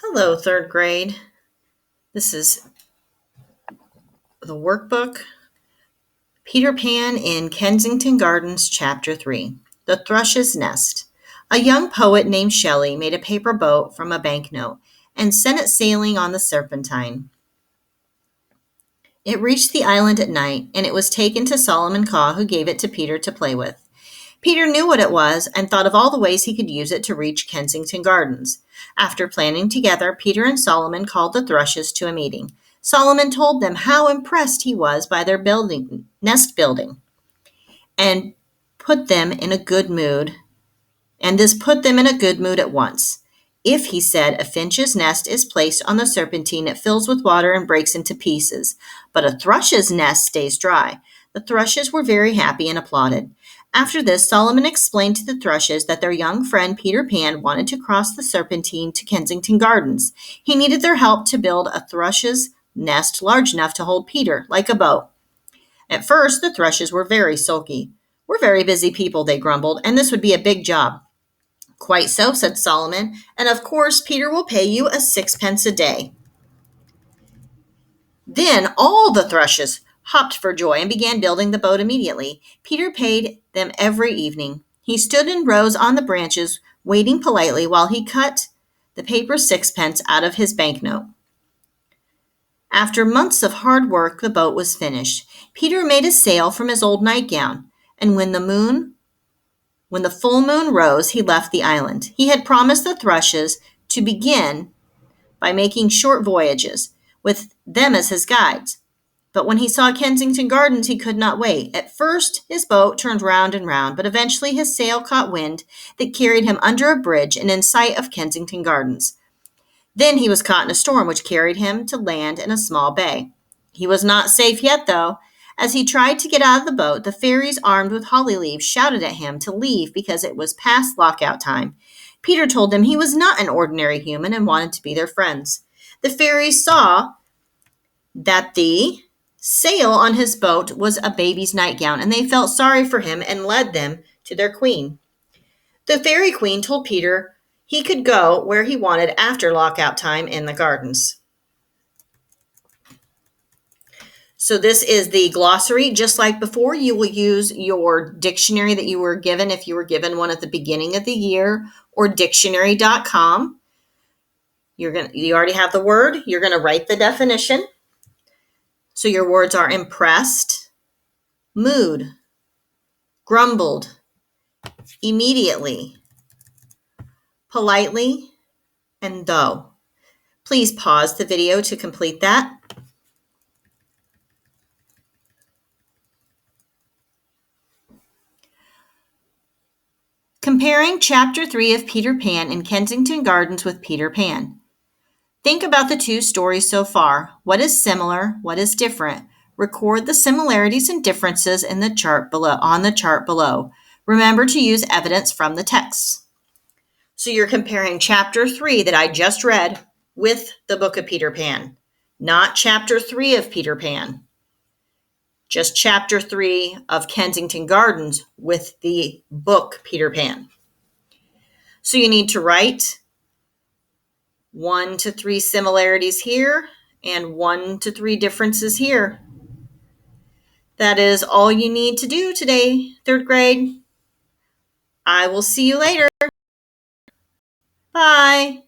Hello, third grade. This is the workbook, Peter Pan in Kensington Gardens, Chapter 3, The Thrush's Nest. A young poet named Shelley made a paper boat from a banknote and sent it sailing on the Serpentine. It reached the island at night, and it was taken to Solomon Caw, who gave it to Peter to play with. Peter knew what it was and thought of all the ways he could use it to reach Kensington Gardens. After planning together, Peter and Solomon called the Thrushes to a meeting. Solomon told them how impressed he was by their nest building, and put them in a good mood. And this put them in a good mood at once. If, he said, a finch's nest is placed on the serpentine, it fills with water and breaks into pieces, but a thrush's nest stays dry. The thrushes were very happy and applauded. After this, Solomon explained to the thrushes that their young friend Peter Pan wanted to cross the serpentine to Kensington Gardens. He needed their help to build a thrush's nest large enough to hold Peter, like a boat. At first, the thrushes were very sulky. "We're very busy people," they grumbled, "and this would be a big job." "Quite so," said Solomon, "and of course Peter will pay you a sixpence a day." Then all the thrushes hopped for joy and began building the boat immediately. Peter paid them every evening. He stood in rows on the branches, waiting politely while he cut the paper sixpence out of his banknote. After months of hard work, the boat was finished. Peter made a sail from his old nightgown, and when the full moon rose, he left the island. He had promised the thrushes to begin by making short voyages, with them as his guides. But when he saw Kensington Gardens, he could not wait. At first, his boat turned round and round, but eventually his sail caught wind that carried him under a bridge and in sight of Kensington Gardens. Then he was caught in a storm which carried him to land in a small bay. He was not safe yet, though. As he tried to get out of the boat, the fairies armed with holly leaves shouted at him to leave because it was past lockout time. Peter told them he was not an ordinary human and wanted to be their friends. The fairies saw that the sail on his boat was a baby's nightgown, and they felt sorry for him and led them to their queen. The fairy queen told Peter he could go where he wanted after lockout time in the gardens. So this is the glossary. Just like before, you will use your dictionary that you were given if you were given one at the beginning of the year, or dictionary.com. You already have the word. You're going to write the definition. So your words are impressed, mood, grumbled, immediately, politely, and though. Please pause the video to complete that. Comparing Chapter 3 of Peter Pan in Kensington Gardens with Peter Pan. Think about the two stories so far. What is similar? What is different? Record the similarities and differences in the chart below, on the chart below. Remember to use evidence from the text. So you're comparing Chapter 3 that I just read with the book of Peter Pan, not Chapter 3 of Peter Pan. Just Chapter 3 of Kensington Gardens with the book Peter Pan. So you need to write 1 to 3 similarities here and 1 to 3 differences here. That is all you need to do today, third grade. I will see you later. Bye.